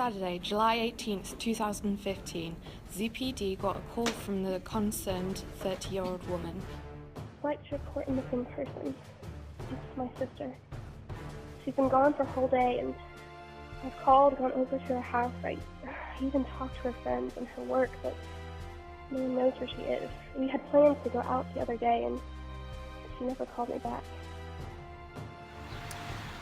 Saturday, July 18th, 2015, ZPD got a call from the concerned 30-year-old woman. I'd like to report a missing person. It's my sister. She's been gone for a whole day, and I've gone over to her house. I even talked to her friends and her work, but no one knows where she is. We had plans to go out the other day, and she never called me back.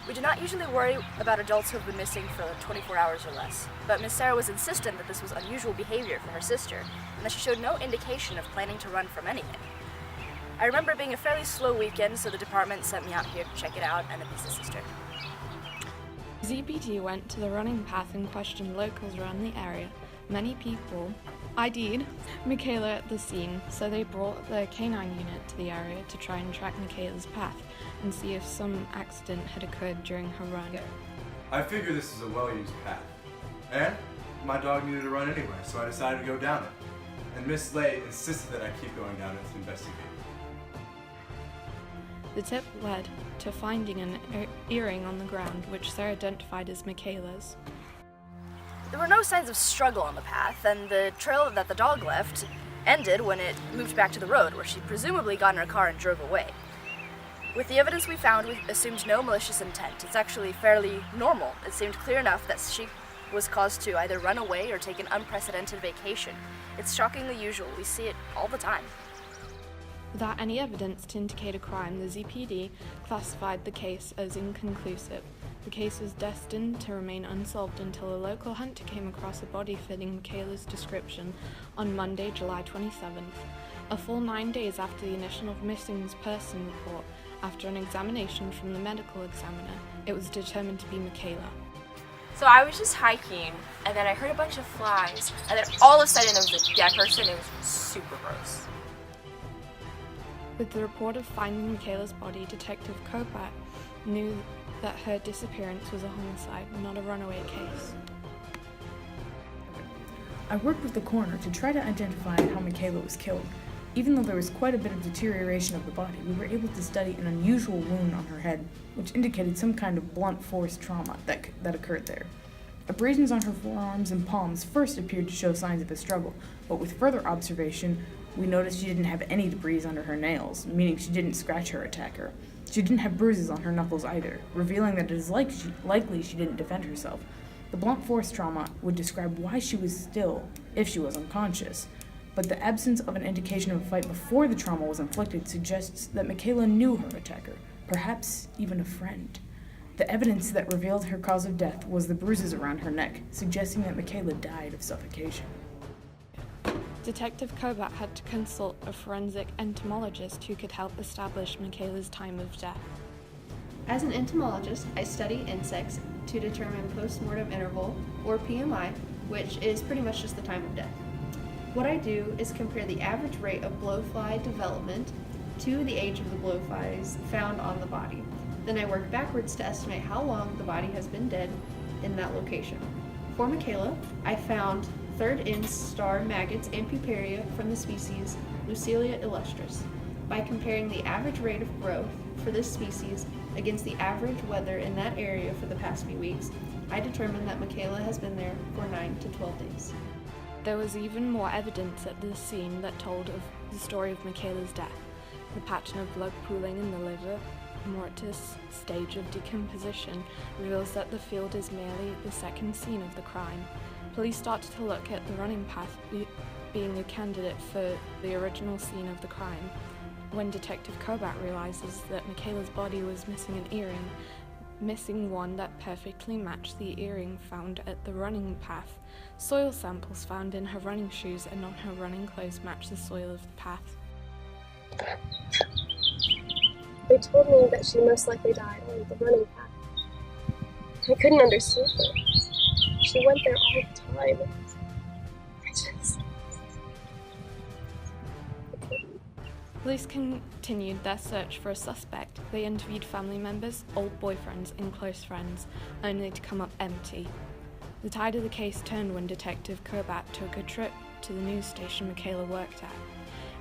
We do not usually worry about adults who have been missing for 24 hours or less, but Miss Sarah was insistent that this was unusual behavior for her sister, and that she showed no indication of planning to run from anything. I remember it being a fairly slow weekend, so the department sent me out here to check it out and to meet the sister. ZPD went to the running path and questioned locals around the area. Many people ID'd Michaela at the scene, so they brought their canine unit to the area to try and track Michaela's path and see if some accident had occurred during her run. I figure this is a well-used path. And my dog needed to run anyway, so I decided to go down it. And Miss Lay insisted that I keep going down it to investigate. The tip led to finding an earring on the ground, which Sarah identified as Michaela's. There were no signs of struggle on the path, and the trail that the dog left ended when it moved back to the road, where she presumably got in her car and drove away. With the evidence we found, we assumed no malicious intent. It's actually fairly normal. It seemed clear enough that she was caused to either run away or take an unprecedented vacation. It's shockingly usual. We see it all the time. Without any evidence to indicate a crime, the ZPD classified the case as inconclusive. The case was destined to remain unsolved until a local hunter came across a body fitting Michaela's description on Monday, July 27th. A full 9 days after the initial missing person report, after an examination from the medical examiner, it was determined to be Michaela. So I was just hiking, and then I heard a bunch of flies, and then all of a sudden there was a dead person. It was super gross. With the report of finding Michaela's body, Detective Kopat knew that her disappearance was a homicide, not a runaway case. I worked with the coroner to try to identify how Michaela was killed. Even though there was quite a bit of deterioration of the body, we were able to study an unusual wound on her head, which indicated some kind of blunt force trauma that occurred there. Abrasions on her forearms and palms first appeared to show signs of a struggle, but with further observation, we noticed she didn't have any debris under her nails, meaning she didn't scratch her attacker. She didn't have bruises on her knuckles either, revealing that it is likely she didn't defend herself. The blunt force trauma would describe why she was still, if she was unconscious, but the absence of an indication of a fight before the trauma was inflicted suggests that Michaela knew her attacker, perhaps even a friend. The evidence that revealed her cause of death was the bruises around her neck, suggesting that Michaela died of suffocation. Detective Kobat had to consult a forensic entomologist who could help establish Michaela's time of death. As an entomologist, I study insects to determine post-mortem interval, or PMI, which is pretty much just the time of death. What I do is compare the average rate of blowfly development to the age of the blowflies found on the body. Then I work backwards to estimate how long the body has been dead in that location. For Michaela, I found third instar maggots and puparia from the species Lucilia illustris. By comparing the average rate of growth for this species against the average weather in that area for the past few weeks, I determined that Michaela has been there for 9 to 12 days. There was even more evidence at the scene that told of the story of Michaela's death. The pattern of blood pooling in the liver mortis stage of decomposition reveals that the field is merely the second scene of the crime. Police started to look at the running path being a candidate for the original scene of the crime. When Detective Kobat realizes that Michaela's body was missing an earring, missing one that perfectly matched the earring found at the running path. Soil samples found in her running shoes and on her running clothes match the soil of the path. They told me that she most likely died on the running path. I couldn't understand it. She went there all the time. Police continued their search for a suspect. They interviewed family members, old boyfriends, and close friends, only to come up empty. The tide of the case turned when Detective Kobat took a trip to the news station Michaela worked at.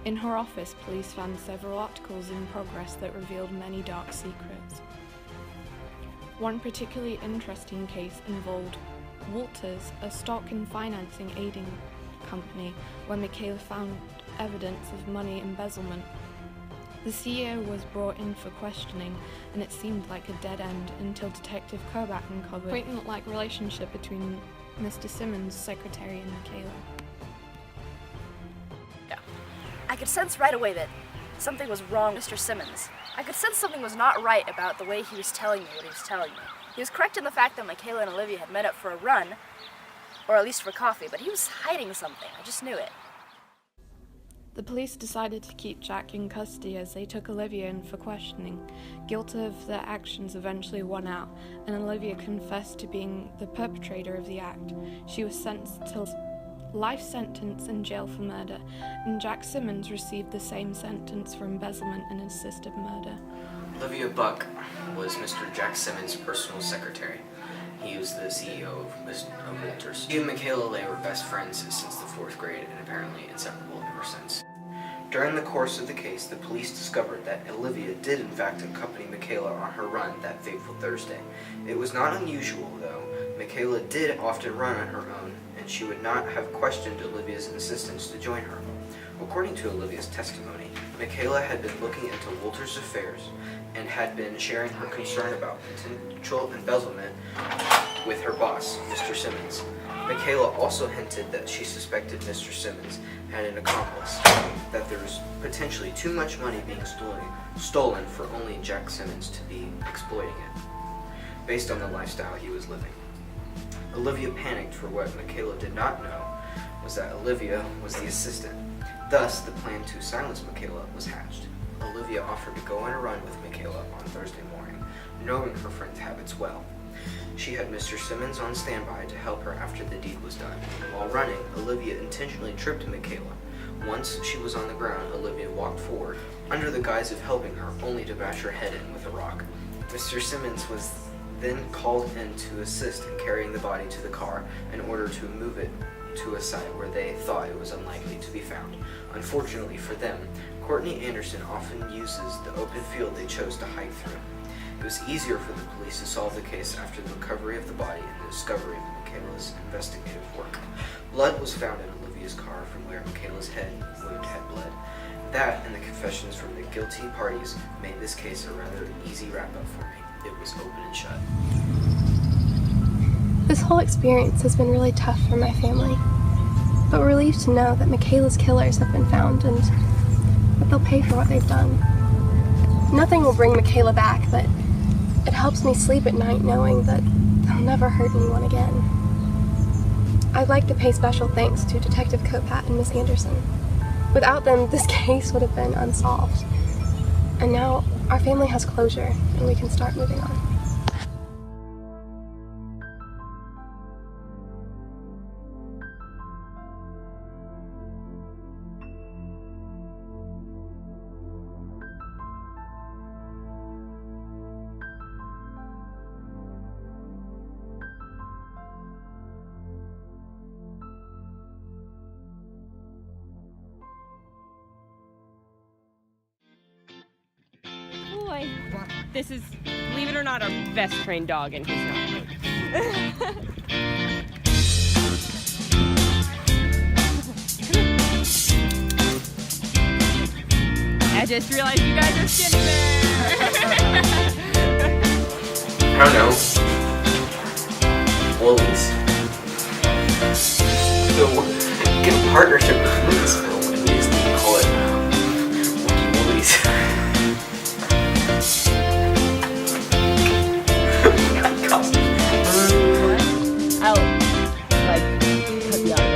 In her office, police found several articles in progress that revealed many dark secrets. One particularly interesting case involved Walters, a stock and financing aiding company, where Michaela found evidence of money embezzlement. The CEO was brought in for questioning, and it seemed like a dead end until Detective Kerbat uncovered a poignant-like relationship between Mr. Simmons' secretary and Michaela. I could sense right away that something was wrong with Mr. Simmons. I could sense something was not right about the way he was telling me what he was telling me. He was correct in the fact that Michaela and Olivia had met up for a run, or at least for coffee, but he was hiding something. I just knew it. The police decided to keep Jack in custody as they took Olivia in for questioning. Guilt of their actions eventually won out, and Olivia confessed to being the perpetrator of the act. She was sentenced to life sentence in jail for murder, and Jack Simmons received the same sentence for embezzlement and assisted murder. Olivia Buck was Mr. Jack Simmons' personal secretary. He was the CEO of Walters. She and Michaela Lay were best friends since the 4th grade and apparently inseparable ever since. During the course of the case, the police discovered that Olivia did in fact accompany Michaela on her run that fateful Thursday. It was not unusual, though. Michaela did often run on her own, and she would not have questioned Olivia's insistence to join her. According to Olivia's testimony, Michaela had been looking into Walters' affairs and had been sharing her concern about potential embezzlement with her boss, Mr. Simmons. Michaela also hinted that she suspected Mr. Simmons had an accomplice, that there was potentially too much money being stolen for only Jack Simmons to be exploiting it, based on the lifestyle he was living. Olivia panicked, for what Michaela did not know was that Olivia was the assistant. Thus, the plan to silence Michaela was hatched. Olivia offered to go on a run with Michaela on Thursday morning, knowing her friend's habits well. She had Mr. Simmons on standby to help her after the deed was done. While running, Olivia intentionally tripped Michaela. Once she was on the ground, Olivia walked forward, under the guise of helping her, only to bash her head in with a rock. Mr. Simmons was then called in to assist in carrying the body to the car in order to move it to a site where they thought it was unlikely to be found. Unfortunately for them, Courtney Anderson often uses the open field they chose to hike through. It was easier for the police to solve the case after the recovery of the body and the discovery of Michaela's investigative work. Blood was found in Olivia's car from where Michaela's head wound had bled. That and the confessions from the guilty parties made this case a rather easy wrap-up for me. It was open and shut. This whole experience has been really tough for my family, but we're relieved to know that Michaela's killers have been found and that they'll pay for what they've done. Nothing will bring Michaela back, but it helps me sleep at night knowing that they'll never hurt anyone again. I'd like to pay special thanks to Detective Kerbat and Miss Anderson. Without them, this case would have been unsolved. And now our family has closure, and we can start moving on. Boy, this is, believe it or not, our best trained dog, and he's not. I just realized you guys are sitting there. I don't know. Woolies. So, get a partnership with Lucasfilm, at least you can call it Wookie Woolies. I'll, like, put the audio.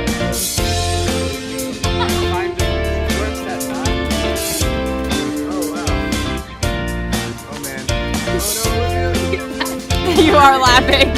You are laughing.